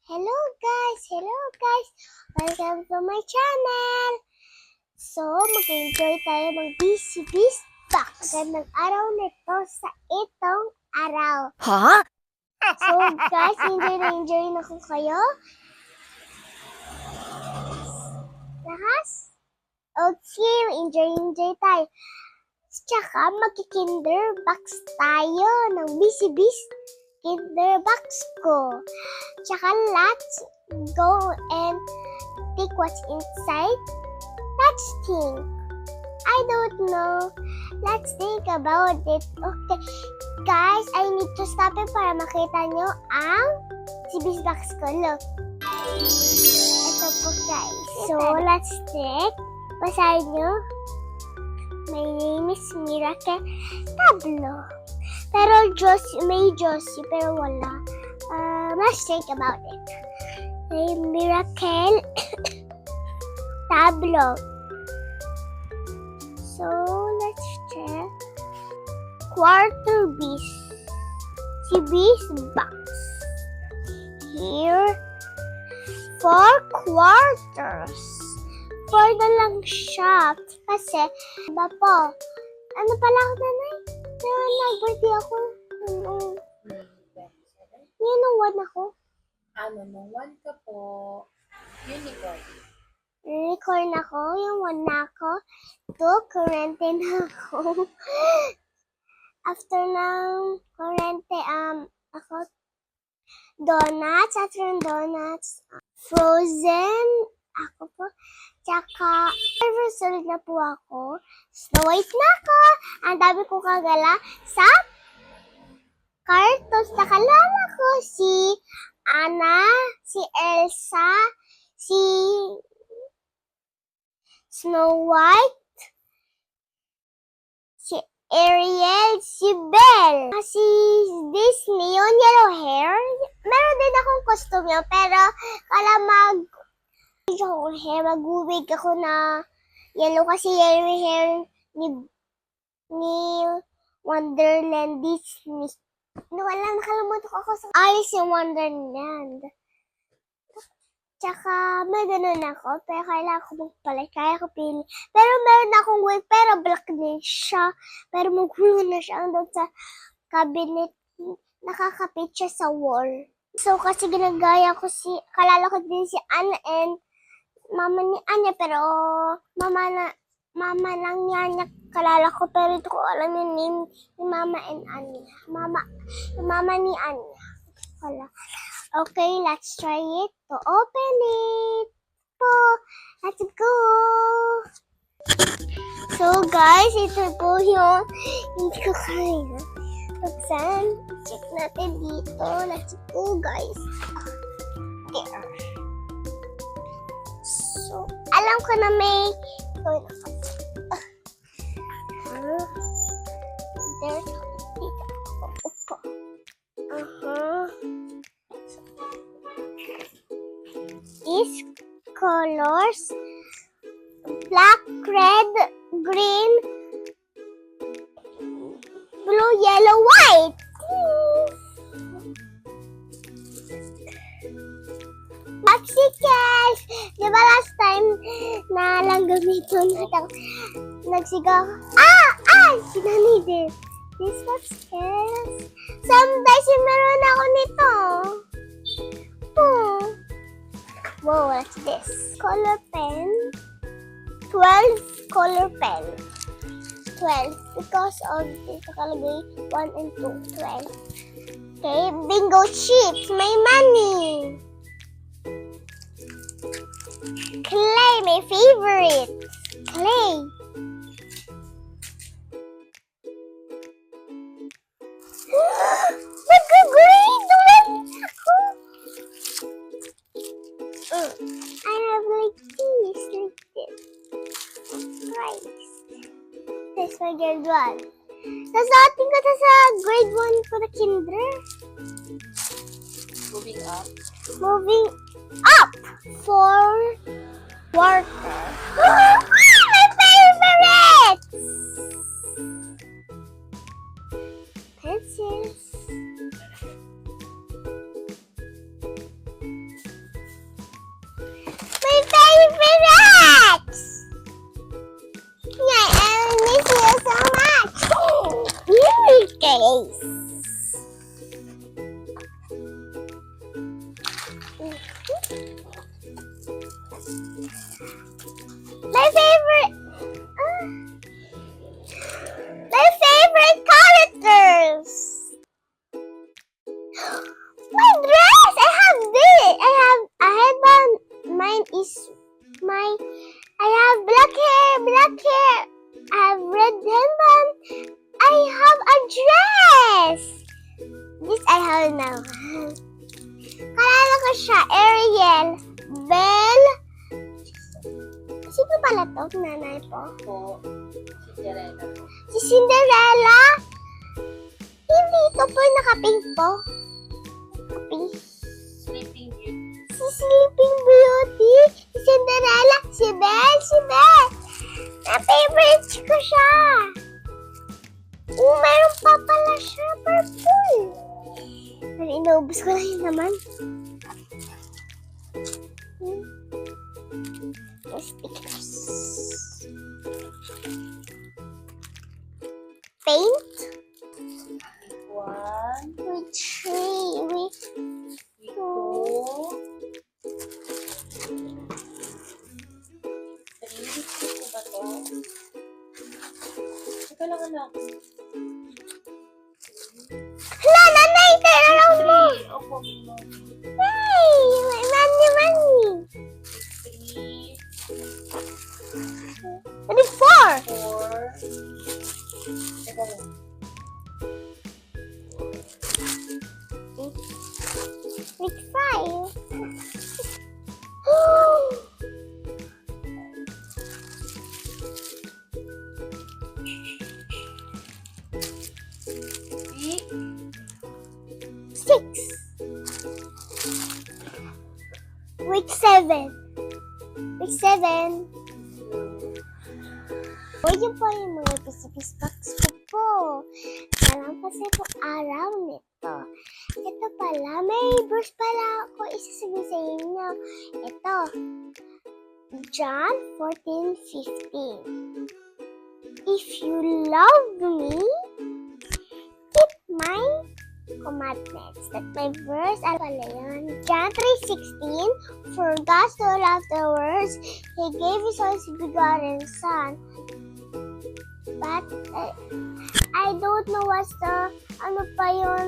Hello guys! Welcome to my channel! So, mag-enjoy tayo ng Busybees box. Magandang araw nito sa itong araw. Huh? So guys, enjoy na ko kayo. Lahas? Okay, enjoy tayo. Tsaka mag-kinder box tayo ng Busybees kinder box ko. Tsaka let's go and take what's inside. Let's think. I don't know. Let's think about it. Okay. Guys, I need to stop it para makita nyo ang Busybees box ko. Look. Ito po guys. So, let's check. Basahin nyo. My name is Miracle Tablo. Pero may Josie, pero wala. Let's think about it. May Miracle Tablo. So, let's check. Quarter bees. Busybees box. Here, 4 quarters. 4 na lang siya. Kasi, iba po. Ano pala ako, nanay? Nag-birthday ako. Yun nung 1 ako. Nung 1 ka po, unicorn. Unicorn ako. Yung 1 na ako. 2, kurente na ako. After ng kurente, ako, donuts. After ng donuts, frozen. Ako po. Tsaka, sulit na po ako. Snow White na ako. Ang dami ko kagala sa cartoons. Nakalala ko si Anna, si Elsa, si Snow White, si Ariel, si Belle, si Disney, yung yellow hair. Meron din akong costume yun, pero kala mag-uwig ako na yellow kasi yellow hair ni Wonderland Disney. Nakalimutan ko ako sa Alice in Wonderland. Tsaka may ganun ako, pero kailangan ko magpalit, kaya ko pili. Pero meron akong wig, pero black din siya. Pero magulo na siya doon sa cabinet. Nakakapit siya sa wall. So kasi ginagaya ko kalala ko din si Anna and mama ni Anya, pero mama lang niya kalala ko, pero ito ko alam yung name ni Mama and Anya. Mama ni Anya. Wala. Okay, let's try it to open it. Let's go. So guys, ito po yung hindi ko kaya. Buksan. Check natin dito. Let's go guys. There. So, alam ko na may These colors, black, red, green, blue, yellow, white. Popsicles! Di ba last time na lang gamiton nagsigaw? Si Nani din. These popsicles. Sometimes meron ako nito. Wow, what's this? Color pen. 12 color pen. 12 because of this nakalagay 1 and 2. 12. Okay, bingo chips. May money. Clay, my favorite. Clay. Nag-grade naman ako. I have like this. Rice. This my grade 1. Tapos ating ko sa grade 1 ko na kinder. Moving up for water. My favorite! Pencils. siya? Ariel, Belle, sino pala to? Nanay po. Po, Cinderella. Si Cinderella? Hindi ito po naka-pink po. Pink. Sleeping Beauty. Si Sleeping Beauty, si Cinderella, si Belle, si Belle. Na-favorite ko siya. Meron pa pala siya, purple. Pero inaubos ko na yun naman. Stickers. Paint. One, With three. With two, three. Lipstick ko ba to? Teka lang anak. hala, nanay, tararaw mo. Three. Opo, mo. Hey, money. Three, Ano, four. four. Teka lang. With five. Three, Six. With seven. With seven. O, yun po yung mga Busybees box ko po. Salam po sa itong araw nito. Ito pala, may verse pala ako isasabihin sa inyo. Ito, John 14:15. If you love me, keep my commandments. That's my verse. Ano pala yun? John 3:16. For God so loved the world, He gave His only begotten Son. But I don't know what's the, ano pa yun,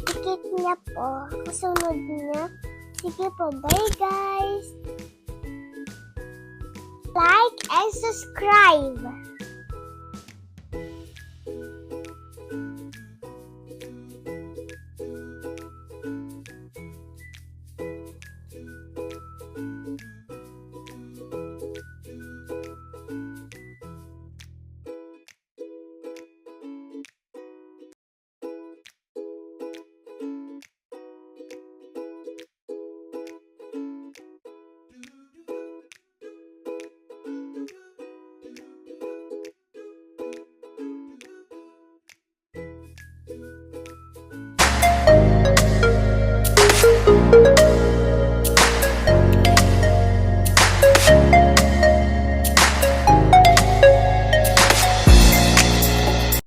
dikit niya po. Kasunod niya. Sige po, bye guys! Like and subscribe!